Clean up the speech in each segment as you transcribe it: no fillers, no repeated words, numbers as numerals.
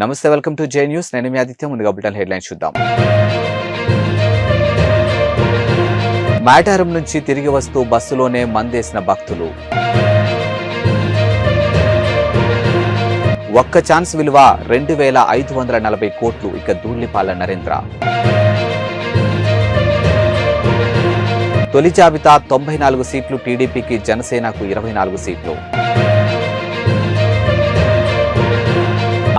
నమస్తే, welcome to J news. నేను మీ ఆదిత్య. ముందుగా బులెటిన్ హెడ్లైన్స్ చూద్దాం. మేడారం నుంచి తిరిగి వస్తూ బస్సులోనే మందేసిన భక్తులు. ఒక్క ఛాన్స్ విలువ 2,540 కోట్లు. ఇక ధూళిపాల నరేంద్ర. తొలి జాబితా 94 సీట్లు టీడీపీకి, జనసేనకు 24 సీట్లు.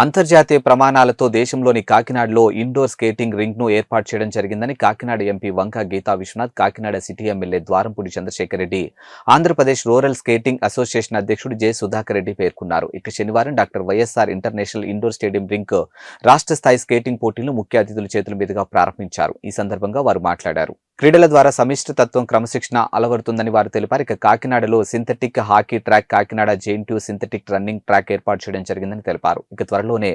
అంతర్జాతీయ ప్రమాణాలతో దేశంలోని కాకినాడలో ఇండోర్ స్కేటింగ్ రింగ్ ను ఏర్పాటు చేయడం జరిగిందని Kakinada MP Vanga Geetha Viswanath, Kakinada city MLA Dwarampudi Chandrasekhar Reddy, Andhra Pradesh rural skating association అధ్యక్షుడు జె సుధాకర్ రెడ్డి పేర్కొన్నారు. ఇక శనివారం doctor YSR international indoor stadium ring రాష్ట్ర స్థాయి స్కేటింగ్ పోటీలను ముఖ్య అతిథుల చేతుల మీదుగా ప్రారంభించారు. ఈ సందర్భంగా వారు మాట్లాడారు. క్రీడల ద్వారా సమిష్టి తత్వం, క్రమశిక్షణ అలవడుతుందని వారు తెలిపారు. ఇక కాకినాడలో synthetic hockey track, Kakinada JNTU synthetic running track ఏర్పాటు చేయడం జరిగిందని తెలిపారు. ఇక త్వరలోనే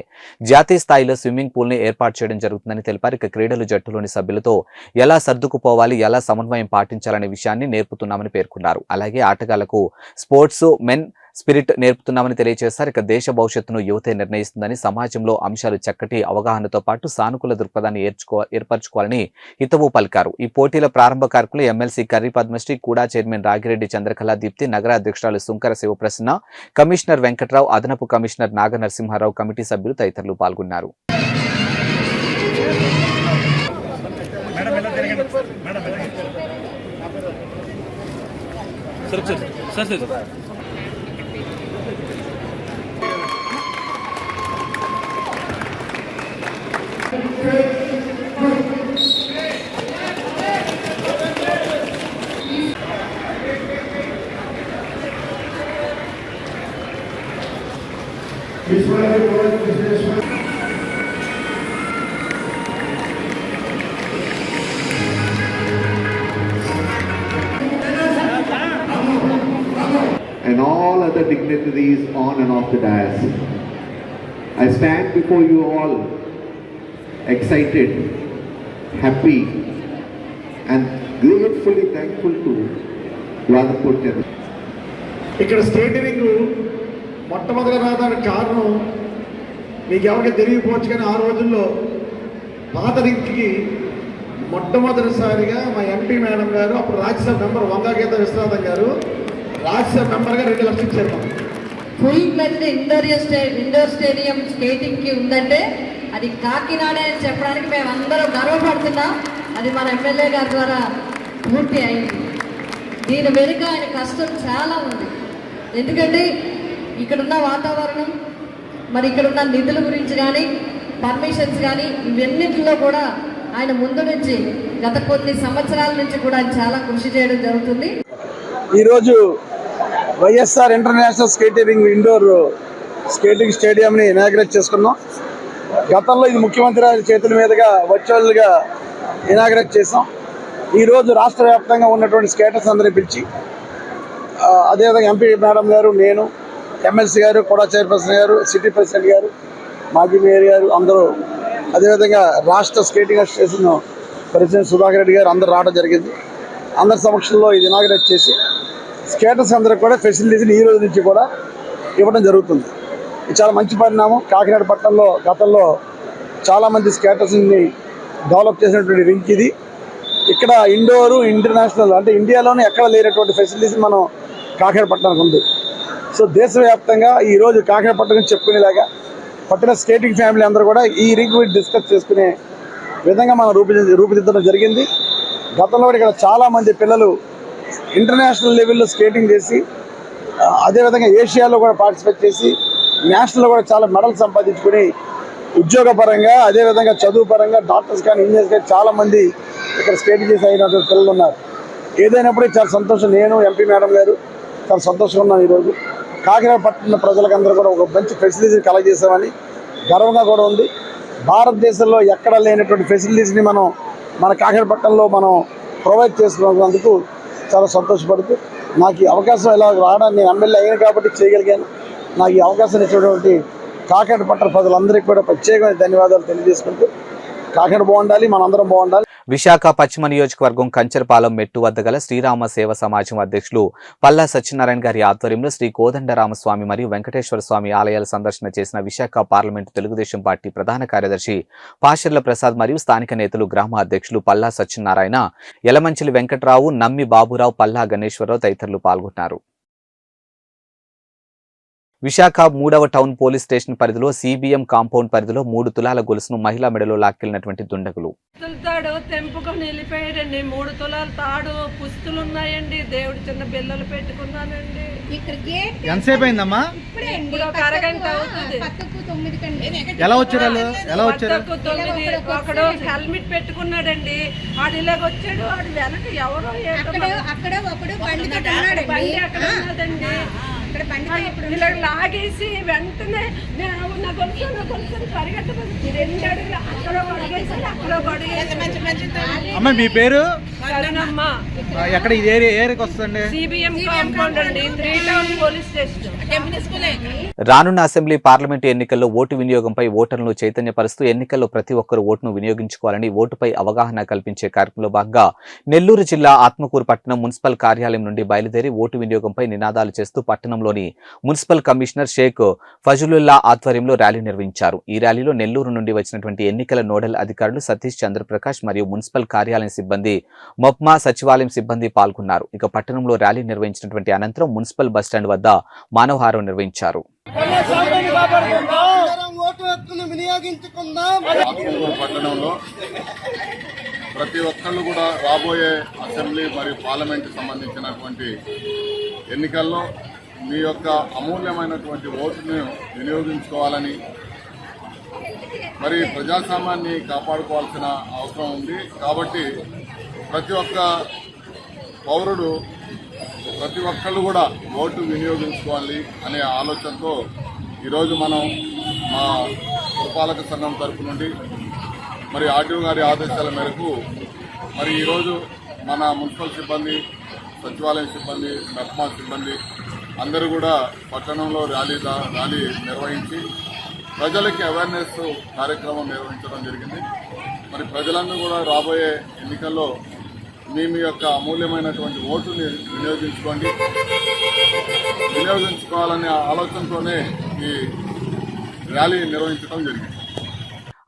జాతీయ స్థాయిలో స్విమ్మింగ్ పూల్ ని ఏర్పాటు చేయడం జరుగుతుందని తెలిపారు. ఇక క్రీడలు జట్టులోని సభ్యులతో ఎలా సర్దుకుపోవాలి, ఎలా సమన్వయం పాటించాలనే విషయాన్ని నేర్పుతున్నామని పేర్కొన్నారు. అలాగే ఆటగాళ్లకు స్పోర్ట్స్ మెన్ స్పిరిట్ నేర్పుతున్నామని తెలియజేశారు. ఇక దేశ భవిష్యత్తును యువతే నిర్ణయిస్తుందని, సమాజంలో అంశాలు చక్కటి అవగాహనతో పాటు సానుకూల దృక్పథాన్ని ఏర్పరచుకోవాలని హితవు పలికారు. ఈ పోటీల ప్రారంభ కార్యక్రమంలో ఎమ్మెల్సీ కర్రీ పద్మశ్రీ, కూడా చైర్మన్ రాగిరెడ్డి చంద్రకళ దీప్తి, నగర అధ్యక్షురాలు సుంకర శివప్రసన్న, కమిషనర్ వెంకట్రావు, అదనపు కమిషనర్ నాగ నరసింహారావు, కమిటీ సభ్యులు తదితరులు పాల్గొన్నారు. And all other dignitaries on and off the dais. I stand before you all excited, happy and gratefully thankful to Vladaputti. ఇక్కడ స్కేటింగ్ మొట్టమొదటి రావడానికి కారణం మీకు ఎవరికి తెలియకపోవచ్చు, కానీ ఆ రోజుల్లో పాత రింగ్కి మొట్టమొదటిసారిగా మా ఎంపీ మేడం గారు, అప్పుడు రాజ్యసభ మెంబర్ వంక గీతా విశ్వనాథన్ గారు రాజ్యసభ మెంబర్గా 2 లక్షలు ఇచ్చారు. ఫుల్ ఫ్లెడ్జ్డ్ ఇండోర్ స్టేడియం స్కేటింగ్కి ఉందంటే అది కాకినాడ అని చెప్పడానికి మేము అందరం గర్వపడుతున్నాం. అది మన ఎమ్మెల్యే గారి ద్వారా పూర్తి అయింది. దీని వెనుక ఆయన కష్టం చాలా ఉంది. ఎందుకంటే ఇక్కడున్న వాతావరణం, మరి ఇక్కడున్న నిధుల గురించి కానీ, పర్మిషన్స్ కానీ, ఇవన్నిటిలో కూడా ఆయన ముందు నుంచి గత కొన్ని సంవత్సరాల నుంచి కూడా ఆయన చాలా కృషి చేయడం జరుగుతుంది. ఈరోజు YSR international skating indoor skating స్టేడియంని ఇనాగ్రేట్ చేసుకున్నాం. గతంలో ఇది ముఖ్యమంత్రి గారి చేతుల మీదుగా వర్చువల్గా ఇనాగ్రేట్ చేసాం. ఈరోజు రాష్ట్ర వ్యాప్తంగా ఉన్నటువంటి స్కేటర్స్ అందరినీ పిలిచి, అదేవిధంగా ఎంపీ మేడం గారు, నేను, ఎమ్మెల్సీ గారు, కూడా చైర్పర్సన్ గారు, సిటీ ప్రెసిడెంట్ గారు, మాజీ మేయర్ గారు అందరూ, అదేవిధంగా రాష్ట్ర skating association president Sudhakar Reddy గారు అందరూ రావడం జరిగింది. అందరి సమక్షంలో ఇది ఇనాగ్రేట్ చేసి స్కేటర్స్ అందరికి కూడా ఫెసిలిటీస్ని ఈ రోజు నుంచి కూడా ఇవ్వడం జరుగుతుంది. ఇది చాలా మంచి పరిణామం. కాకినాడ పట్టణంలో గతంలో చాలామంది స్కేటర్స్ని డెవలప్ చేసినటువంటి రింక్ ఇది. ఇక్కడ ఇండోరు ఇంటర్నేషనల్ అంటే ఇండియాలోనే ఎక్కడ లేనటువంటి ఫెసిలిటీస్ మనం కాకినాడ పట్టణానికి ఉంది. సో దేశవ్యాప్తంగా ఈరోజు కాకినాడ పట్టణం చెప్పుకునేలాగా పట్టణ స్కేటింగ్ ఫ్యామిలీ అందరూ కూడా ఈ రింగ్ గురించి డిస్కస్ చేసుకునే విధంగా మనం రూపుదిద్దడం జరిగింది. గతంలో ఇక్కడ చాలామంది పిల్లలు ఇంటర్నేషనల్ లెవెల్లో స్కేటింగ్ చేసి, అదేవిధంగా ఏషియాలో కూడా పార్టిసిపేట్ చేసి, నేషనల్లో కూడా చాలా మెడల్స్ సంపాదించుకొని ఉద్యోగపరంగా, అదేవిధంగా చదువు పరంగా డాక్టర్స్ కానీ, ఇంజనీర్స్ కానీ చాలామంది ఇక్కడ స్కేటింగ్ చేసి అయినటువంటి పిల్లలు ఉన్నారు. ఏదైనప్పుడు చాలా సంతోషం. నేను, ఎంపీ మేడం గారు చాలా సంతోషంగా ఉన్నాను. ఈరోజు కాకినాడ పట్టణ ప్రజలకందరూ కూడా ఒక మంచి ఫెసిలిటీస్ కలగజేసామని గర్వంగా కూడా ఉంది. భారతదేశంలో ఎక్కడ లేనటువంటి ఫెసిలిటీస్ని మన కాకినాడ పట్టణంలో మనం ప్రొవైడ్ చేసుకున్నందుకు చాలా సంతోషపడుతూ, నాకు ఈ అవకాశం ఇలా రావడానికి, నేను ఎమ్మెల్యే అయిన కాబట్టి చేయగలిగాను. నాకు ఈ అవకాశం ఇచ్చినటువంటి కాకినాడ పట్టణ ప్రజలందరికీ కూడా ప్రత్యేకమైన ధన్యవాదాలు తెలియజేసుకుంటూ, కాకినాడ బాగుండాలి, మనందరం బాగుండాలి. విశాఖ పశ్చిమ నియోజకవర్గం కంచరపాలెం మెట్టు వద్ద గల శ్రీరామ సేవ సమాజం అధ్యక్షులు పల్లా సత్యనారాయణ గారి ఆధ్వర్యంలో శ్రీ కోదండరామస్వామి మరియు వెంకటేశ్వర స్వామి ఆలయాల సందర్శన చేసిన విశాఖ పార్లమెంటు తెలుగుదేశం పార్టీ ప్రధాన కార్యదర్శి పాషర్ల ప్రసాద్ మరియు స్థానిక నేతలు గ్రామ అధ్యక్షులు పల్లా సత్యనారాయణ, యలమంచిలి వెంకట్రావు, నమ్మి బాబురావు, పల్లా గణేశ్వరరావు తదితరులు పాల్గొన్నారు. విశాఖ 3వ టౌన్ పోలీస్ స్టేషన్ పరిధిలో సిబిఎం కాంపౌండ్ పరిధిలో 3 తులాల గొలుసును మహిళా మెడలో లాక్కెళ్లినటువంటి దుండగులు తాడు తెంపుకొని వెళ్ళిపోయాడండి. 3 తులాల తాడు పుస్తులు ఉన్నాయండి. దేవుడు చిన్న బిల్లలు పెట్టుకున్నానండి. ఎంతసేపు అయిందమ్మా? ఇప్పుడు ఒక అరగంట అవుతుంది. ఎలా వచ్చారు? ఒకడు హెల్మెట్ పెట్టుకున్నాడండి. ఆడు ఇలాగ వచ్చాడు. ఆడు వెనక ఎవరో బండి అక్కడ ఉన్నదండి. ఇలా లాగేసి వెంటనే నా గొలుసు పరిగెట్టబడి 2 అడుగులు అక్కడ పడిగేసి అక్కడ అమ్మ మీ పేరు? పడిగేసాడమ్మ. ఎక్కడ ఇది ఏరియాకి వస్తుందండి? సిబిఎం కాంపౌండ్ అండి, 3 టౌన్ పోలీస్ స్టేషన్. రానున్న అసెంబ్లీ పార్లమెంటు ఎన్నికల్లో ఓటు వినియోగంపై ఓటర్లను చైతన్యపరుస్తూ ఎన్నికల్లో ప్రతి ఒక్కరూ ఓటును వినియోగించుకోవాలని ఓటుపై అవగాహన కల్పించే కార్యక్రమంలో భాగంగా నెల్లూరు జిల్లా ఆత్మకూరు పట్టణం మున్సిపల్ కార్యాలయం నుండి బయలుదేరి ఓటు వినియోగంపై నినాదాలు చేస్తూ పట్టణంలోని మున్సిపల్ కమిషనర్ షేక్ ఫజలుల్లా ఆధ్వర్యంలో ర్యాలీ నిర్వహించారు. ఈ ర్యాలీలో నెల్లూరు నుండి వచ్చినటువంటి ఎన్నికల నోడల్ అధికారులు సతీష్ చంద్రప్రకాష్ మరియు మున్సిపల్ కార్యాలయం సిబ్బంది, మొప్మా సచివాలయం సిబ్బంది పాల్గొన్నారు. ఇక పట్టణంలో ర్యాలీ నిర్వహించినటువంటి అనంతరం మున్సిపల్ బస్టాండ్ వద్ద మానవహారం నిర్వహించారు. పట్టణంలో ప్రతి ఒక్కళ్ళు కూడా రాబోయే అసెంబ్లీ మరియు పార్లమెంట్ సంబంధించినటువంటి ఎన్నికల్లో మీ యొక్క అమూల్యమైనటువంటి ఓటును వినియోగించుకోవాలని, మరి ప్రజాస్వామ్యాన్ని కాపాడుకోవాల్సిన అవసరం ఉంది. కాబట్టి ప్రతి ఒక్క పౌరుడు, ప్రతి ఒక్కళ్ళు కూడా ఓటు వినియోగించుకోవాలి అనే ఆలోచనతో ఈరోజు మనం మా పురపాలక సంఘం తరపు నుండి మరి ఆర్డీఓ గారి ఆదేశాల మేరకు మరి ఈరోజు మన మున్సిపల్ సిబ్బంది, సచివాలయం సిబ్బంది, మెప్మా సిబ్బంది అందరూ కూడా పట్టణంలో ర్యాలీ నిర్వహించి ప్రజలకి అవేర్నెస్ కార్యక్రమం నిర్వహించడం జరిగింది. మరి ప్రజలందరూ కూడా రాబోయే ఎన్నికల్లో మీ యొక్క అమూల్యమైనటువంటి ఓటుని వినియోగించుకోవాలనే ఆలోచనతోనే ఈ ర్యాలీ నిర్వహించడం జరిగింది.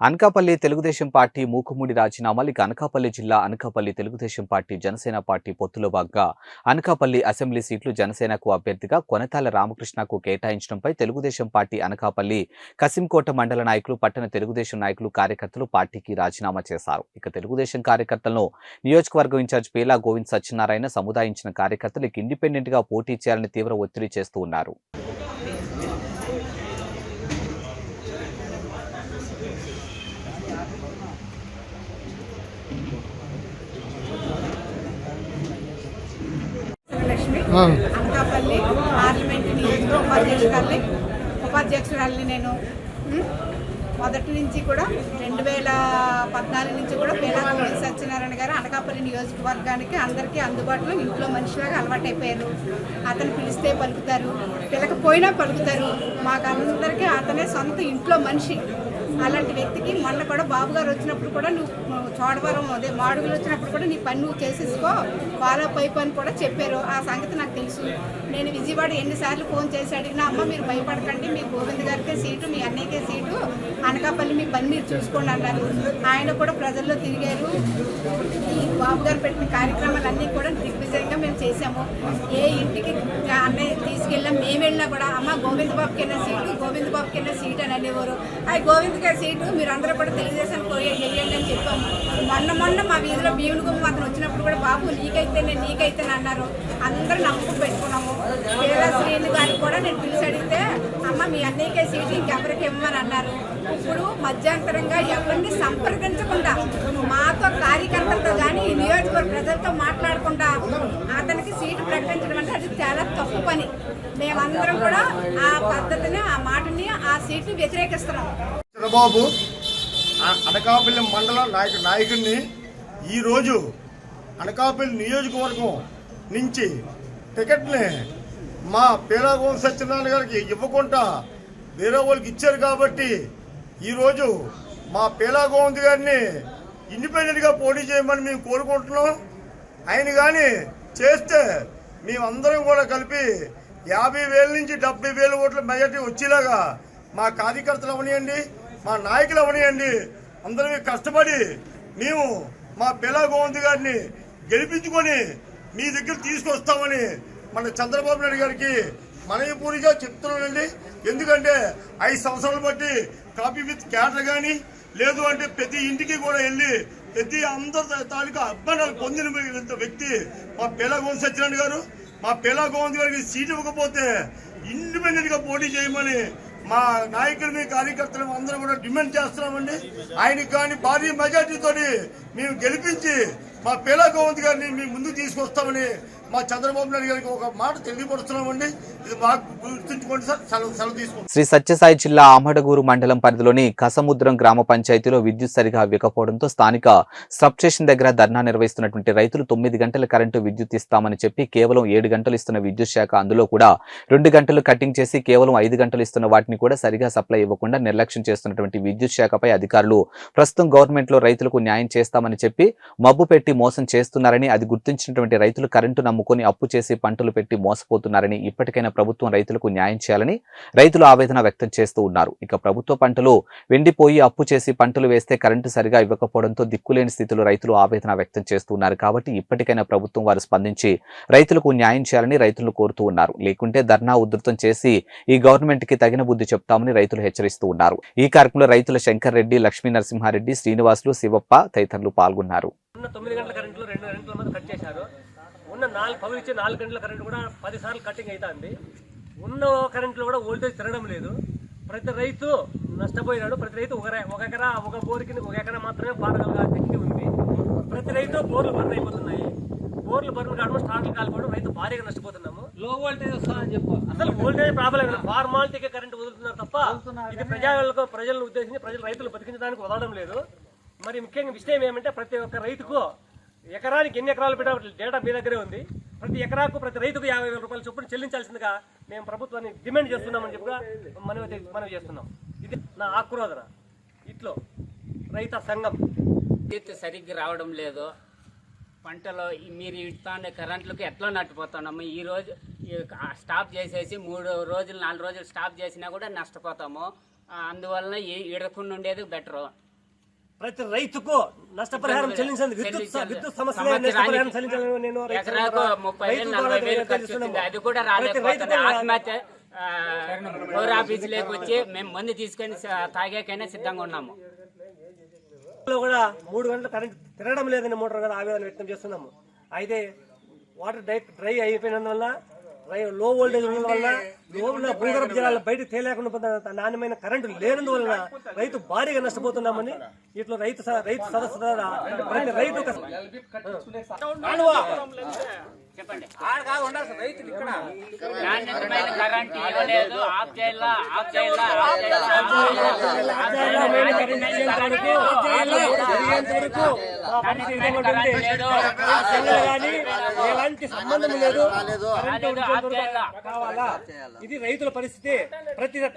అనకాపల్లి తెలుగుదేశం పార్టీ మూకుముడి రాజీనామాలు. అనకాపల్లి జిల్లా అనకాపల్లి తెలుగుదేశం పార్టీ జనసేన పార్టీ పొత్తులో భాగంగా అనకాపల్లి అసెంబ్లీ సీట్లు జనసేనకు అభ్యర్థిగా కొనతాల రామకృష్ణకు కేటాయించడంపై తెలుగుదేశం పార్టీ అనకాపల్లి కసింకోట మండల నాయకులు, పట్టణ తెలుగుదేశం నాయకులు, కార్యకర్తలు పార్టీకి రాజీనామా చేశారు. ఇక తెలుగుదేశం కార్యకర్తలను నియోజకవర్గం ఇన్ఛార్జ్ పేలా గోవింద్ సత్యనారాయణ సముదాయించిన కార్యకర్తలకు ఇండిపెండెంట్ గా పోటీ చేయాలని తీవ్ర ఒత్తిడి చేస్తూ ఉన్నారు. అనకాపల్లి పార్లమెంట్ ఉపాధ్యక్షురాలని నేను మొదటి నుంచి కూడా 2014 నుంచి కూడా పేలా గోవింద్ సత్యనారాయణ గారు అనకాపల్లి నియోజకవర్గానికి అందరికీ అందుబాటులో ఇంట్లో మనిషిలాగా అలవాటైపోయారు. అతను పిలిస్తే పలుకుతారు, పిలకపోయినా పలుకుతారు. మాకందరికీ అతనే సొంత ఇంట్లో మనిషి. అలాంటి వ్యక్తికి మొన్న కూడా బాబు గారు వచ్చినప్పుడు కూడా నువ్వు చోడవరం మాడుగులు వచ్చినప్పుడు కూడా నీ పని నువ్వు చేసేసుకో, ఫాలో పైపు అని కూడా చెప్పారు. ఆ సంగతి నాకు తెలుసు. నేను విజయవాడ ఎన్నిసార్లు ఫోన్ చేసి అడిగినా, అమ్మ మీరు భయపడకండి, మీ గోవింద్ గారికే సీటు, మీ అన్నయ్యకే సీటు, అనకాపల్లి మీ పని మీరు చూసుకోండి అన్నారు. ఆయన కూడా ప్రజల్లో తిరిగారు. ఈ బాబు గారు పెట్టిన కార్యక్రమాలన్నీ కూడా దిగ్విజయంగా మేము చేసాము. ఏ ఇంటికి అన్నయ్య తీసుకెళ్ళాం, మేము వెళ్ళినా కూడా అమ్మ గోవింద్ బాబుకైనా సీటు, గోవింద్ బాబుకైనా సీటు అని అనేవారు. అది గోవింద్ గారి సీటు మీరు అందరూ కూడా తెలుగుదేశానికి వెయ్యండి అని చెప్పాము. మొన్న మా వీధిలో భీముని గుమ్మ అతను వచ్చినప్పుడు కూడా బాబు నీకైతే అన్నారు. అందరూ నమ్మకం పెట్టుకున్నాము. పేలా శ్రీని గారికి కూడా నేను పిలిచి అడిగితే అమ్మ మీ అన్నయ్యకే సీటు ఇంకెవరికి ఇవ్వమని అన్నారు. ఇప్పుడు మధ్యంతరంగా ఎవరిని సంప్రదించకుండా మాతో కార్యకర్తలతో కానీ ఈ నియోజకవర్గ ప్రజలతో మాట్లాడకుండా అతనికి సీటు ప్రకటించడం అంటే అది చాలా తప్పు పని. మేమందరం కూడా ఆ పద్ధతిని, ఆ మాటని, ఆ సీటు వ్యతిరేకిస్తున్నాం. చంద్రబాబు అనకాపల్లి మండల నాయకుడిని ఈరోజు అనకాపల్లి నియోజకవర్గం నుంచి టికెట్ని మా పేలా గోవింద్ సత్యనారాయణ గారికి ఇవ్వకుండా వేరే వాళ్ళకి ఇచ్చారు. కాబట్టి ఈరోజు మా పేలా గోవింద్ గారిని ఇండిపెండెంట్గా పోటీ చేయమని మేము కోరుకుంటున్నాం. ఆయన కానీ చేస్తే మేమందరం కూడా కలిపి 50,000 నుంచి 70,000 ఓట్ల మెజార్టీ వచ్చేలాగా మా కార్యకర్తలు అవనియండి, మా నాయకులు అవనియండి, అందరం కష్టపడి మేము మా పిల్ల గోవింద్ గారిని గెలిపించుకొని మీ దగ్గర తీసుకొస్తామని మన చంద్రబాబు నాయుడు గారికి మనయపూరిగా చెప్తున్నానండి. ఎందుకంటే 5 సంవత్సరాలు బట్టి కాపీ విత్ క్యాటర్ కానీ లేదు అంటే ప్రతి ఇంటికి కూడా వెళ్ళి ప్రతి అందరి తాలూకా అభిమానాలు పొందిన వ్యక్తి మా పిల్ల గోవింద్ సత్యనారాయణ గారు. మా పిల్ల గోవింద్ గారికి సీటు ఇవ్వకపోతే ఇండిపెండెంట్గా పోటీ చేయమని మా నాయకులు కార్యకర్తలు అందరూ కూడా డిమాండ్ చేస్తున్నామండి. ఆయనకి కానీ భారీ మెజార్టీతో మేము గెలిపించి మా పిల్ల గోవింద్ గారిని మేము ముందుకు తీసుకొస్తామని మా చంద్రబాబు నాయుడు గారికి ఒక మాట తెలియపరుస్తున్నామండి. ఇది బాగా గుర్తుంచుకోండి సార్. సెలవు తీసుకుంటాం. శ్రీ సత్యసాయి జిల్లా ఆమడగూరు మండలం పరిధిలోని కసముద్రం గ్రామ పంచాయతీలో విద్యుత్ సరిగా ఇవ్వకపోవడంతో స్థానిక సబ్స్టేషన్ దగ్గర ధర్నా నిర్వహిస్తున్నటువంటి రైతులు 9 గంటల కరెంటు విద్యుత్ ఇస్తామని చెప్పి కేవలం 7 గంటలు ఇస్తున్న విద్యుత్ శాఖ అందులో కూడా 2 గంటలు కటింగ్ చేసి కేవలం 5 గంటలు ఇస్తున్న వాటిని కూడా సరిగా సప్లై ఇవ్వకుండా నిర్లక్ష్యం చేస్తున్నటువంటి విద్యుత్ శాఖపై అధికారులు ప్రస్తుతం గవర్నమెంట్ లో రైతులకు న్యాయం చేస్తామని చెప్పి మబ్బు పెట్టి మోసం చేస్తున్నారని, అది గుర్తించినటువంటి రైతులు కరెంటు నమ్ముకొని అప్పు చేసి పంటలు పెట్టి మోసపోతున్నారని, ఇప్పటికైనా ప్రభుత్వం రైతులకు న్యాయం చేయాలని రైతులు ఆవేదన వ్యక్తం చేస్తూ ఉన్నారు. ఇక ప్రభుత్వ పంటలు వెండిపోయి అప్పు చేసి పంటలు వేస్తే కరెంటు సరిగా ఇవ్వకపోవడంతో దిక్కులేని స్థితిలో రైతులు ఆవేదన వ్యక్తం చేస్తూ ఉన్నారు. కాబట్టి ఇప్పటికైనా ప్రభుత్వం వారు స్పందించి రైతులకు న్యాయం చేయాలని రైతులు కోరుతూ ఉన్నారు. లేకుంటే ధర్నా ఉధృతం చేసి ఈ గవర్నమెంట్ కి తగిన బుద్ధి చెప్తామని రైతులు హెచ్చరిస్తూ ఉన్నారు. ఈ కార్యక్రమంలో రైతుల శంకర్ రెడ్డి, లక్ష్మీ నరసింహారెడ్డి, శ్రీనివాసులు, శివప్ప తదితరులు పాల్గొన్నారు. 9 గంటల కరెంట్లో 2 గంటల మంది కట్ చేశారు. ఉన్న 4 ఇచ్చే 4 గంటల కరెంట్ కూడా 10 సార్లు కటింగ్ అవుతుంది. ఉన్న కరెంట్లో కూడా వోల్టేజ్ తిరగడం లేదు. ప్రతి రైతు నష్టపోయినాడు. ప్రతి రైతు ఒక ఎకరా ఒక బోర్కి 1 ఎకరా మాత్రమే పాడగల శక్తి ఉంది. ప్రతి రైతు బోర్లు బర్న్ అయిపోతున్నాయి. బోర్లు బర్న్ కావడం స్టార్ట్లు కాలిపోవడం రైతు భారీగా నష్టపోతున్నాము. లో వోల్టేజ్ వస్తుందని చెప్పు అసలు వోల్టేజ్ ప్రాబ్లం లేదు. ఫార్మాలిటీకి కరెంట్ వదులుతున్నారు తప్ప ఇది ప్రజలను ఉద్దేశించి రైతులు బతికించడానికి వదలడం లేదు. మరి ముఖ్యంగా విషయం ఏమంటే ప్రతి ఒక్క రైతుకు ఎకరానికి ఎన్ని ఎకరాలు పెట్టే డేటా మీ దగ్గరే ఉంది. ప్రతి ఎకరాకు ప్రతి రైతుకు 50,000 రూపాయలు చొప్పున చెల్లించాల్సిందిగా మేము ప్రభుత్వాన్ని డిమాండ్ చేస్తున్నామని చెప్పి మనవి చేస్తున్నాం. ఇది నా ఆక్రోధన. ఇట్లో రైత సంఘం విద్యుత్ సరిగ్గా రావడం లేదు. పంటలో మీరు ఇస్తానే కరెంట్లకు ఎట్లా నట్టుపోతున్నాము. ఈరోజు స్టాప్ చేసేసి 3 రోజులు 4 రోజులు స్టాప్ చేసినా కూడా నష్టపోతాము. అందువలన ఇడకుండా ఉండేది బెటరు. ప్రతి రైతుకు నష్టపరిహారం చెల్లించండి. విద్యుత్ సమస్య ఎకరాకు 30,000-40,000 ఖర్చు వచ్చింది. అది కూడా రాలేకపోతుంది. ఆత్మహత్య ఆఫీసులోకి వచ్చి మేము మందు తీసుకొని తాగాకైనా సిద్ధంగా ఉన్నాము. కూడా 3 గంటలు కరెంట్ తిరగడం లేదని మోటార్ కదా ఆవేదన వ్యక్తం చేస్తున్నాము. అయితే వాటర్ డ్రై అయిపోయినందువల్ల లో వోల్టేజ్ ఉండడం వల్ల లోపల భూగర్భ జలాలు బయటకు తేలేకుండా నాణ్యమైన కరెంటు లేనందువలన రైతు భారీగా నష్టపోతున్నామని ఇట్లా రైతు సదస్సు ద్వారా ప్రతి రైతు చెప్పండి. నాణ్యమైన కరెంట్ ఇవ్వలేదు. ఆఫ్ చేయాలా ఎలాంటి సంబంధం లేదు. కావాలా? ఇది రైతుల పరిస్థితి.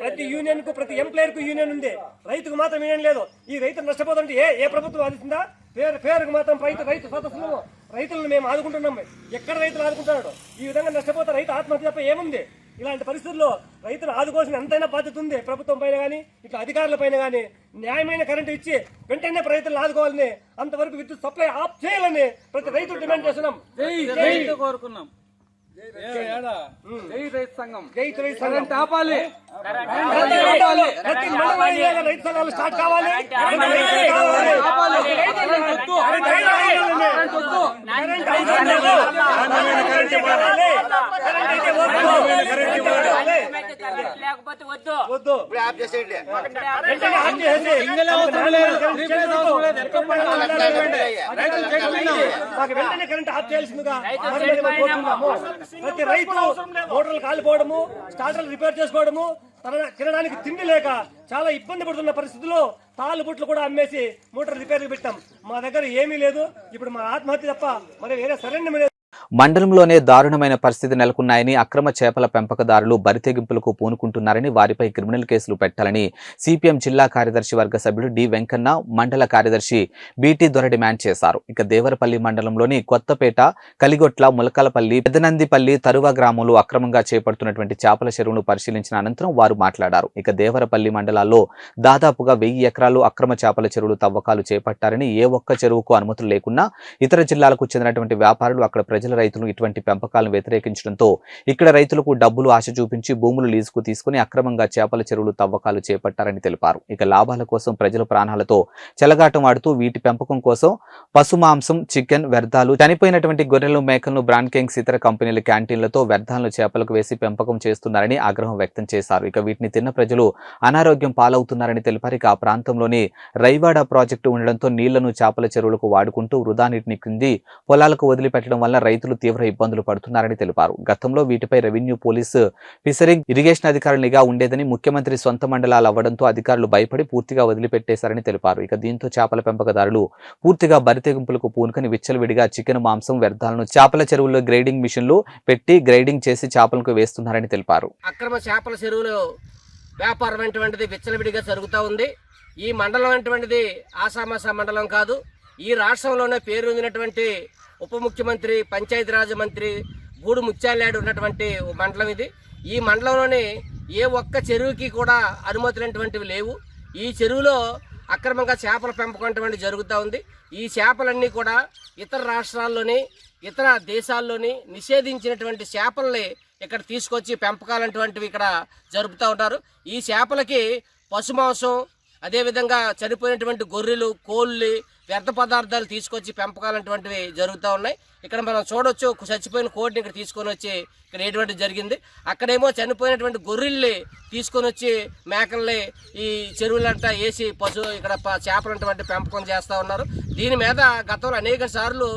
ప్రతి యూనియన్ కు ప్రతి ఎంప్లాయర్ కు యూనియన్ ఉంది. రైతుకు మాత్రం యూనియన్ లేదు. ఈ రైతు నష్టపోతుంటే ఏ ప్రభుత్వం ఆదుతుందా? పేరుకు మాత్రం రైతు సదస్సులు రైతులను మేము ఆదుకుంటున్నాం. ఎక్కడ రైతులు ఆదుకుంటున్నాడు? ఈ విధంగా నష్టపోతే రైతు ఆత్మహత్య తప్ప ఏముంది? ఇలాంటి పరిస్థితుల్లో రైతులు ఆదుకోవాల్సిన ఎంతైనా బాధ్యత ఉంది ప్రభుత్వం పైన కానీ ఇట్లా అధికారుల పైన కానీ. న్యాయమైన కరెంటు ఇచ్చి వెంటనే రైతులను ఆదుకోవాలని, అంతవరకు విద్యుత్ సప్లై ఆఫ్ చేయాలని ప్రతి రైతు డిమాండ్ చేస్తున్నాం. కోరుకున్నాం. జై రైతు సంఘం. కరెంట్ ఆపాలి. ప్రతి మండలంలో రైతు సంఘాలు స్టార్ట్ కావాలి. లేకపోతే వద్దు. మాకు వెంటనే కరెంట్ ఆఫ్ చేయాల్సిందిగా ప్రతి రైతు మోటార్లు కాలిపోవడము, స్టార్టర్లు రిపేర్ చేసుకోవడము, తినడానికి తిండి లేక చాలా ఇబ్బంది పడుతున్న పరిస్థితుల్లో తాళ్ళబుట్లు కూడా అమ్మేసి మోటార్ రిపేర్కి పెట్టాం. మా దగ్గర ఏమీ లేదు. ఇప్పుడు మా ఆత్మహత్య తప్ప మరి వేరే సరైన మండలంలోనే దారుణమైన పరిస్థితి నెలకొన్నాయని, అక్రమ చేపల పెంపకదారులు బరితెగింపులకు పూనుకుంటున్నారని, వారిపై క్రిమినల్ కేసులు పెట్టాలని సిపిఎం జిల్లా కార్యదర్శి వర్గ సభ్యుడు డి వెంకన్న, మండల కార్యదర్శి బిటి దొర డిమాండ్ చేశారు. ఇక దేవరపల్లి మండలంలోని కొత్తపేట, కలిగొట్ల, ములకలపల్లి, పెద్దనందిపల్లి, తరువ గ్రామంలో అక్రమంగా చేపడుతున్నటువంటి చేపల చెరువును పరిశీలించిన అనంతరం వారు మాట్లాడారు. ఇక దేవరపల్లి మండలాల్లో దాదాపుగా 1000 ఎకరాలు అక్రమ చేపల చెరువులు తవ్వకాలు చేపట్టారని, ఏ ఒక్క చెరువుకు అనుమతులు లేకున్నా ఇతర జిల్లాలకు చెందినటువంటి వ్యాపారులు అక్కడ ప్రజల రైతులు ఇటువంటి పెంపకాలను వ్యతిరేకించడంతో ఇక్కడ రైతులకు డబ్బులు ఆశ చూపించి భూములు లీజుకు తీసుకుని అక్రమంగా చేపల చెరువులు తవ్వకాలు చేపట్టారని తెలిపారు. ఇక లాభాల కోసం ప్రజల ప్రాణాలతో చెలగాటం ఆడుతూ వీటి పెంపకం కోసం పశు మాంసం, చికెన్ వ్యర్థాలు, చనిపోయినటువంటి గొర్రెలు, మేకలను బ్రాండ్ కింగ్స్ ఇతర కంపెనీల క్యాంటీన్లతో వ్యర్థాలను చేపలకు వేసి పెంపకం చేస్తున్నారని ఆగ్రహం వ్యక్తం చేశారు. ఇక వీటిని తిన్న ప్రజలు అనారోగ్యం పాలవుతున్నారని తెలిపారు. ఇక ఆ ప్రాంతంలోని రైవాడ ప్రాజెక్టు ఉండడంతో నీళ్లను చేపల చెరువులకు వాడుకుంటూ వృధా నీటిని కింది పొలాలకు వదిలిపెట్టడం వల్ల రైతులు తీవ్ర ఇబ్బందులు పడుతున్నారని తెలిపారు. గతంలో వీటిపై రెవెన్యూ, పోలీసు, ఫిషరింగ్, ఇరిగేషన్ అధికారుల నిఘా ఉండేదని, ముఖ్యమంత్రి సొంత మండలాలు అవ్వడంతో అధికారులు భయపడి పూర్తిగా వదిలిపెట్టేశారని తెలిపారు. ఇక దీంతో చేపల పెంపకదారులు పూర్తిగా బరితెగింపులకు పూనుకొని విచ్చలవిడిగా చికెన్, మాంసం వ్యర్థాలను చేపల చెరువుల్లో గ్రేడింగ్ మిషన్లు పెట్టి గ్రేడింగ్ చేసి చేపలకు వేస్తున్నారని తెలిపారు. అక్రమ చేపల చెరువులు వ్యాపారం అటువంటిది విచ్చలవిడిగా జరుగుతూ ఉంది. ఈ మండలం అటువంటిది ఆసామాసా మండలం కాదు. ఈ రాష్ట్రంలోనే పేరొందినటువంటి ఉప ముఖ్యమంత్రి, పంచాయతీరాజ్ మంత్రి గూడు ముత్యాలనాయుడు ఉన్నటువంటి మండలం ఇది. ఈ మండలంలోని ఏ ఒక్క చెరువుకి కూడా అనుమతులైనటువంటివి లేవు. ఈ చెరువులో అక్రమంగా చేపల పెంపకం అటువంటి జరుగుతూ ఉంది. ఈ చేపలన్నీ కూడా ఇతర రాష్ట్రాల్లోని, ఇతర దేశాల్లోని నిషేధించినటువంటి చేపల్ని ఇక్కడ తీసుకొచ్చి పెంపకాలటువంటివి ఇక్కడ జరుపుతూ ఉంటారు. ఈ చేపలకి పశుమాంసం, అదేవిధంగా చనిపోయినటువంటి గొర్రెలు, కోళ్ళు, వ్యర్థ పదార్థాలు తీసుకొచ్చి పెంపకాలటువంటివి జరుగుతూ ఉన్నాయి. ఇక్కడ మనం చూడొచ్చు, చచ్చిపోయిన కోడిని ఇక్కడ తీసుకొని వచ్చి ఇక్కడ ఎటువంటి జరిగింది. అక్కడేమో చనిపోయినటువంటి గొర్రెల్ని తీసుకొని వచ్చి మేకల్ని ఈ చెరువులంతా వేసి ఇక్కడ చేపలంటువంటి పెంపకం చేస్తూ ఉన్నారు. దీని మీద గతంలో అనేక సార్లు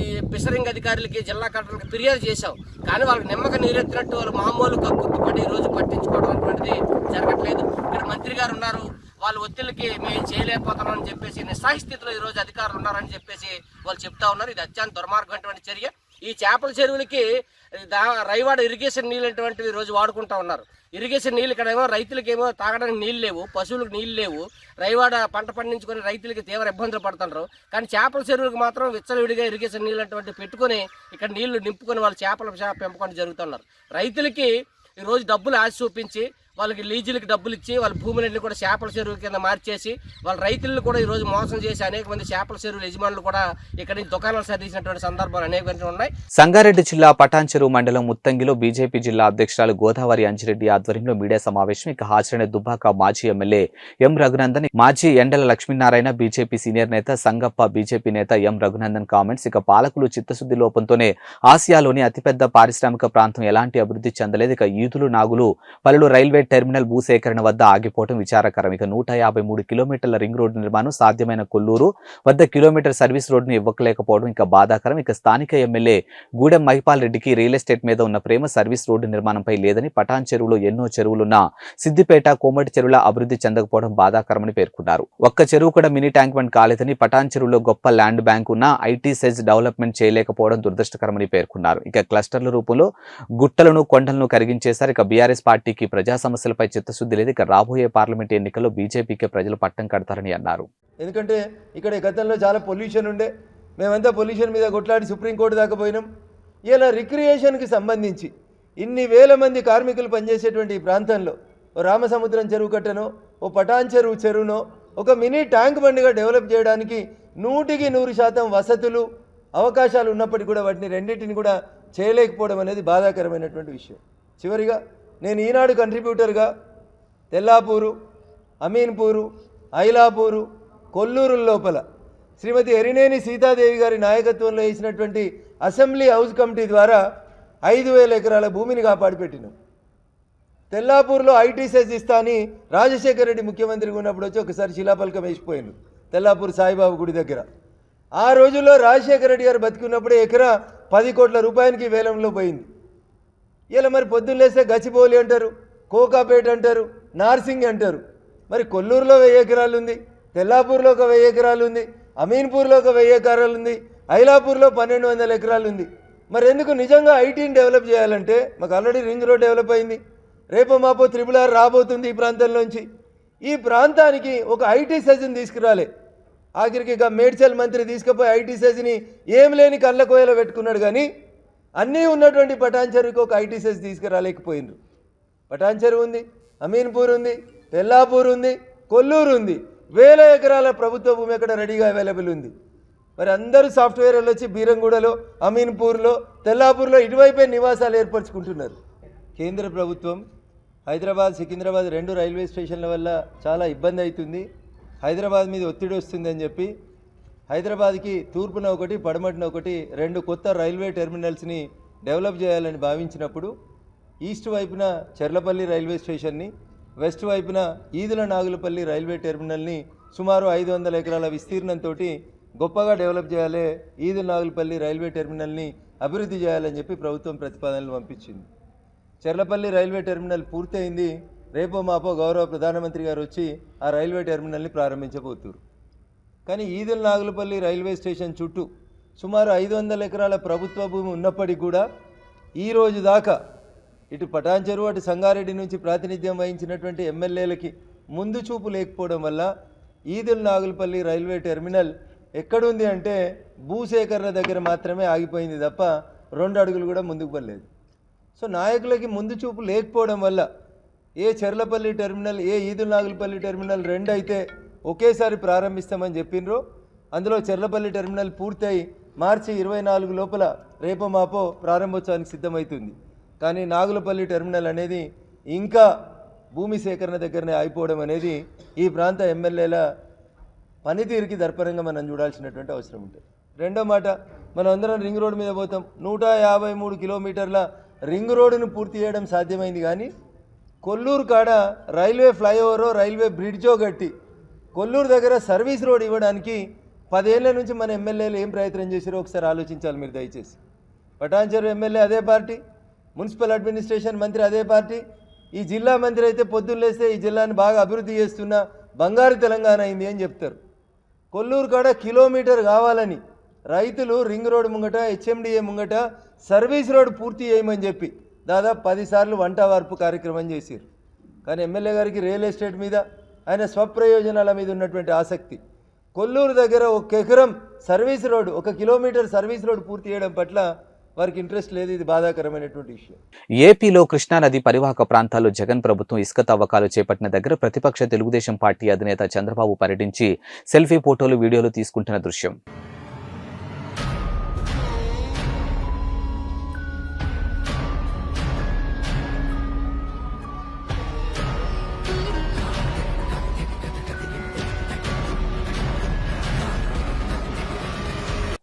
ఈ ఫిషరింగ్ అధికారులకి, జిల్లా కలెక్టర్లకు ఫిర్యాదు చేశాం. కానీ వాళ్ళకి నిమ్మక నీరెత్తినట్టు వాళ్ళు మామూలు కక్కుర్తిపడి ఈరోజు పట్టించుకోవడం అటువంటిది జరగట్లేదు. ఇక్కడ మంత్రి గారు ఉన్నారు, వాళ్ళ ఒత్తిళ్ళకి మేము చేయలేకపోతున్నామని చెప్పేసి నిస్సాహిస్థితిలో ఈరోజు అధికారులు ఉన్నారని చెప్పేసి వాళ్ళు చెప్తా ఉన్నారు. ఇది అత్యంత దుర్మార్గమైనటువంటి చర్య. ఈ చేపల చెరువులకి రైవాడ ఇరిగేషన్ నీళ్ళు అటువంటివి రోజు వాడుకుంటా ఉన్నారు. ఇరిగేషన్ నీళ్ళు ఇక్కడేమో రైతులకేమో తాగడానికి నీళ్ళు లేవు, పశువులకు నీళ్ళు లేవు. రైవాడ పంట పండించుకొని రైతులకి తీవ్ర ఇబ్బందులు పడుతున్నారు. కానీ చేపల చెరువులకు మాత్రం విచ్చలవిడిగా ఇరిగేషన్ నీళ్ళు అటువంటి పెట్టుకొని ఇక్కడ నీళ్లు నింపుకొని వాళ్ళు చేపల పెంపకం జరుగుతున్నారు. రైతులకి ఈరోజు డబ్బులు ఆశ చూపించి వాళ్ళకి లీజులకి డబ్బులు ఇచ్చి వాళ్ళ భూములన్నీ కూడా చేపల చెరువు కింద మార్చేసి వాళ్ళ రైతులను కూడా ఈరోజు మోసం చేసి అనేక మంది చేపల చెరువుల యజమానులు కూడా ఇక్కడ నుంచి దుకాణాలు సరిదించినటువంటి సందర్భాలు అనేక ఉన్నాయి. సంగారెడ్డి జిల్లా పటాన్చెరు మండలం ముత్తంగిలో బీజేపీ జిల్లా అధ్యక్షురాలు గోదావరి అంజిరెడ్డి ఆధ్వర్యంలో మీడియా సమావేశం. ఇక హాజరైన దుబ్బాక మాజీ ఎమ్మెల్యే ఎం రఘునందన్, మాజీ ఎండల లక్ష్మీనారాయణ, బీజేపీ సీనియర్ నేత సంగప్ప, బీజేపీ నేత ఎం రఘునందన్ కామెంట్స్. ఇక పాలకులు చిత్తశుద్ధి లోపంతోనే ఆసియాలోని అతిపెద్ద పారిశ్రామిక ప్రాంతం ఎలాంటి అభివృద్ధి చెందలేదు. ఇక ఈదులు, నాగులు, పలువురు రైల్వే టెర్మినల్ భూసేకరణ వద్ద ఆగిపోవడం విచారకరం. ఇక 153 కిలోమీటర్ల రింగ్ రోడ్డు నిర్మాణం సాధ్యమైన కొల్లూరు వద్ద కిలోమీటర్ సర్వీస్ రోడ్డును ఇవ్వలేకపోవడం ఇంకా బాధాకరం. ఇక స్థానిక ఎమ్మెల్యే గూడెం మహిపాల్ రెడ్డికి రియల్ ఎస్టేట్ మీద ఉన్న ప్రేమ సర్వీస్ రోడ్డు నిర్మాణంపై లేదని, పటాన్ చెరువులో ఎన్నో చెరువులున్నా సిద్దిపేట, కోమటి చెరువుల అభివృద్ధి చెందకపోవడం బాధాకరమని పేర్కొన్నారు. ఒక్క చెరువు కూడా మినీ ట్యాంక్ బండ్ కాలేదని, పటాన్ చెరువులో గొప్ప ల్యాండ్ బ్యాంక్ ఉన్న ఐటీ సెజ్ డెవలప్మెంట్ చేయలేకపోవడం దురదృష్టకరమని పేర్కొన్నారు. ఇక క్లస్టర్ల రూపంలో గుట్టలను, కొండలను కరిగించేశారు. ఇక బీఆర్ఎస్ పార్టీకి ప్రజా సమస్యలపై చిత్తశుద్ధి లేదు. ఇక రాబోయే పార్లమెంట్ ఎన్నికల్లో బీజేపీకి ప్రజలు పట్టం కడతారని అన్నారు. ఎందుకంటే ఇక్కడ గతంలో చాలా పొల్యూషన్ ఉండే, మేమంతా పొల్యూషన్ మీద కొట్లాడి సుప్రీంకోర్టు దాకా పోయినాం. ఇలా రిక్రియేషన్కి సంబంధించి ఇన్ని వేల మంది కార్మికులు పనిచేసేటువంటి ఈ ప్రాంతంలో ఓ రామసముద్రం చెరువు కట్టనో, ఓ పటాన్ చెరువునో ఒక మినీ ట్యాంక్ బండిగా డెవలప్ చేయడానికి 100% వసతులు, అవకాశాలు ఉన్నప్పటికీ కూడా వాటిని రెండింటిని కూడా చేయలేకపోవడం అనేది బాధాకరమైనటువంటి విషయం. చివరిగా నేను ఈనాడు కంట్రిబ్యూటర్గా తెల్లాపూరు, అమీన్పూరు, ఐలాపూరు, కొల్లూరు లోపల శ్రీమతి ఎరినేని సీతాదేవి గారి నాయకత్వంలో వేసినటువంటి అసెంబ్లీ హౌస్ కమిటీ ద్వారా 5,000 ఎకరాల భూమిని కాపాడిపెట్టినాం. తెల్లాపూర్లో ఐటీ సెజ్ ఇస్తా అని రాజశేఖర రెడ్డి ముఖ్యమంత్రిగా ఉన్నప్పుడు వచ్చి ఒకసారి శిలాపలకం వేసిపోయాను తెల్లాపూర్ సాయిబాబు గుడి దగ్గర. ఆ రోజుల్లో రాజశేఖర రెడ్డి గారు బతికున్నప్పుడే ఎకరా 10 కోట్ల రూపాయలకి వేలంలో పోయింది. ఇలా మరి పొద్దున్న లేస్తే గచ్చిబౌలి అంటారు, కోకాపేట అంటారు, నార్సింగ్ అంటారు. మరి కొల్లూరులో 1000 ఎకరాలు ఉంది, తెల్లాపూర్లో ఒక 1000 ఎకరాలు ఉంది, అమీన్పూర్లో ఒక 1000 ఎకరాలు ఉంది, ఐలాపూర్లో 1200 ఎకరాలు ఉంది. మరి ఎందుకు నిజంగా ఐటీని డెవలప్ చేయాలంటే మాకు ఆల్రెడీ రింగ్ రోడ్ డెవలప్ అయింది, రేపో మాపో RRR రాబోతుంది ఈ ప్రాంతంలోంచి. ఈ ప్రాంతానికి ఒక ఐటీ సెజ్ని తీసుకురాలే. ఆఖరికి ఇక మేడ్చల్ మంత్రి తీసుకుపోయి ఐటీ సెజ్ని ఏం లేని కళ్ళ కోయలో పెట్టుకున్నాడు, కానీ అన్నీ ఉన్నటువంటి పటాన్చెరువుకి ఒక ఐటీ సెజ్ తీసుకురాలేకపోయినరు. పటాన్చెరువు ఉంది, అమీన్పూర్ ఉంది, తెల్లాపూర్ ఉంది, కొల్లూరు ఉంది, 1000 ఎకరాల ప్రభుత్వ భూమి అక్కడ రెడీగా అవైలబుల్ ఉంది. మరి అందరూ సాఫ్ట్వేర్ వాళ్ళు వచ్చి బీరంగూడలో, అమీన్పూర్లో, తెల్లాపూర్లో ఇటువైపే నివాసాలు ఏర్పరచుకుంటున్నారు. కేంద్ర ప్రభుత్వం హైదరాబాద్, సికింద్రాబాద్ 2 రైల్వే స్టేషన్ల వల్ల చాలా ఇబ్బంది అవుతుంది, హైదరాబాద్ మీద ఒత్తిడి వస్తుందని చెప్పి హైదరాబాద్కి తూర్పున ఒకటి, పడమటిన ఒకటి 2 కొత్త రైల్వే టెర్మినల్స్ని డెవలప్ చేయాలని భావించినప్పుడు ఈస్ట్ వైపున చెర్లపల్లి రైల్వే స్టేషన్ని, వెస్ట్ వైపున ఈదుల నాగులపల్లి రైల్వే టెర్మినల్ని సుమారు 500 ఎకరాల విస్తీర్ణంతో గొప్పగా డెవలప్ చేయాలి, ఈదుల నాగులపల్లి రైల్వే టెర్మినల్ని అభివృద్ధి చేయాలని చెప్పి ప్రభుత్వం ప్రతిపాదనలు పంపించింది. చెర్లపల్లి రైల్వే టెర్మినల్ పూర్తయింది, రేపో మాపో గౌరవ ప్రధానమంత్రి గారు వచ్చి ఆ రైల్వే టెర్మినల్ని ప్రారంభించబోతున్నారు. కానీ ఈదుల నాగులపల్లి రైల్వే స్టేషన్ చుట్టూ సుమారు 500 ఎకరాల ప్రభుత్వ భూమి ఉన్నప్పటికీ కూడా ఈ రోజు దాకా ఇటు పటాన్చెరువు, అటు సంగారెడ్డి నుంచి ప్రాతినిధ్యం వహించినటువంటి ఎమ్మెల్యేలకి ముందు చూపు లేకపోవడం వల్ల ఈదుల నాగులపల్లి రైల్వే టెర్మినల్ ఎక్కడుంది అంటే భూసేకరణ దగ్గర మాత్రమే ఆగిపోయింది తప్ప 2 అడుగులు కూడా ముందుకు పడలేదు. సో నాయకులకి ముందు చూపు లేకపోవడం వల్ల ఏ చెర్లపల్లి టెర్మినల్, ఏ ఈదుల నాగులపల్లి టెర్మినల్ 2 అయితే ఒకేసారి ప్రారంభిస్తామని చెప్పినరో అందులో చెర్లపల్లి టెర్మినల్ పూర్తయి మార్చి 24 లోపల రేపో మాపో ప్రారంభోత్సవానికి సిద్ధమవుతుంది. కానీ నాగులపల్లి టెర్మినల్ అనేది ఇంకా భూమి సేకరణ దగ్గరనే ఆగిపోవడం అనేది ఈ ప్రాంత ఎమ్మెల్యేల పనితీరుకి దర్పణంగా మనం చూడాల్సినటువంటి అవసరం ఉంటుంది. రెండో మాట, మనం అందరం రింగ్ రోడ్ మీద పోతాం, 153 కిలోమీటర్ల రింగ్ రోడ్డును పూర్తి చేయడం సాధ్యమైంది, కానీ కొల్లూరు కాడ రైల్వే ఫ్లైఓవరో రైల్వే బ్రిడ్జో కట్టి కొల్లూరు దగ్గర సర్వీస్ రోడ్ ఇవ్వడానికి 10 ఏళ్ల నుంచి మన ఎమ్మెల్యేలు ఏం ప్రయత్నం చేశారో ఒకసారి ఆలోచించాలి మీరు దయచేసి. పటాన్చెరు ఎమ్మెల్యే అదే పార్టీ, మున్సిపల్ అడ్మినిస్ట్రేషన్ మంత్రి అదే పార్టీ, ఈ జిల్లా మంత్రి అయితే పొద్దున్నేస్తే ఈ జిల్లాని బాగా అభివృద్ధి చేస్తున్న బంగారు తెలంగాణ అయింది అని చెప్తారు. కొల్లూరు కాడ కిలోమీటర్ కావాలని రైతులు రింగ్ రోడ్ ముంగట, HMDA ముంగట సర్వీస్ రోడ్ పూర్తి చేయమని చెప్పి దాదాపు 10 సార్లు వంట వార్పు కార్యక్రమం చేశారు. కానీ ఎమ్మెల్యే గారికి రియల్ ఎస్టేట్ మీద, ఆయన స్వప్రయోజనాల మీద ఉన్నటువంటి ఆసక్తి, కొల్లూరు దగ్గర 1 ఎకరం service road, 1 kilometre service road పూర్తి చేయడం పట్ల వారికి ఇంట్రెస్ట్ లేదు. ఇది బాధాకరమైనటువంటి విషయం. ఏపీలో కృష్ణానది పరివాహక ప్రాంతాల్లో జగన్ ప్రభుత్వం ఇసుక తవ్వకాలు చేపట్టిన దగ్గర ప్రతిపక్ష తెలుగుదేశం పార్టీ అధినేత చంద్రబాబు పర్యటించి సెల్ఫీ ఫోటోలు, వీడియోలు తీసుకుంటున్న దృశ్యం.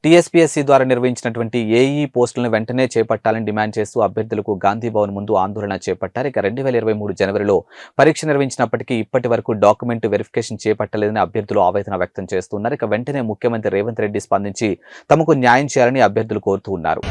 టీఎస్పీఎస్సీ ద్వారా నిర్వహించినటువంటి ఏఈ పోస్టులను వెంటనే చేపట్టాలని డిమాండ్ చేస్తూ అభ్యర్థులకు గాంధీ భవన్ ముందు ఆందోళన చేపట్టారు. ఇక 2023 జనవరిలో పరీక్ష నిర్వహించినప్పటికీ ఇప్పటి వరకు డాక్యుమెంట్ వెరిఫికేషన్ చేపట్టలేదని అభ్యర్థులు ఆవేదన వ్యక్తం చేస్తున్నారు. ఇక వెంటనే ముఖ్యమంత్రి రేవంత్ రెడ్డి స్పందించి తమకు న్యాయం చేయాలని అభ్యర్థులు కోరుతూ ఉన్నారు.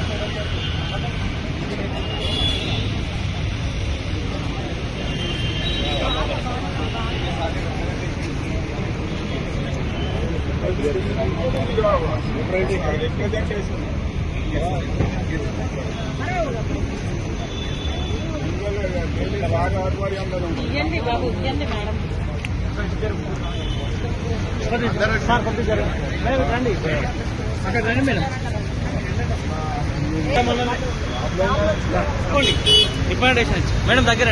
మేడం దగ్గర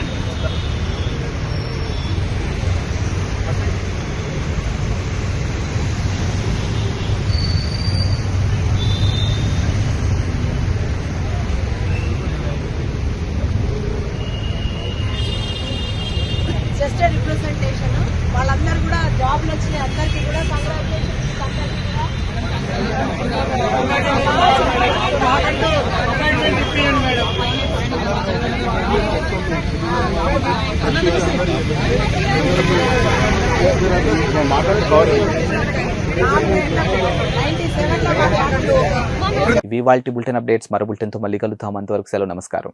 జస్ట్ రిప్రజెంటేషన్, వాళ్ళందరూ కూడా జాబ్లు వచ్చినాయి, అందరికీ కూడా ఇవాల్టి బులెటిన్ అప్డేట్స్ మరో బులెటిన్తో మళ్ళీ కలుద్దాం. అంతవరకు సెలవు, నమస్కారం.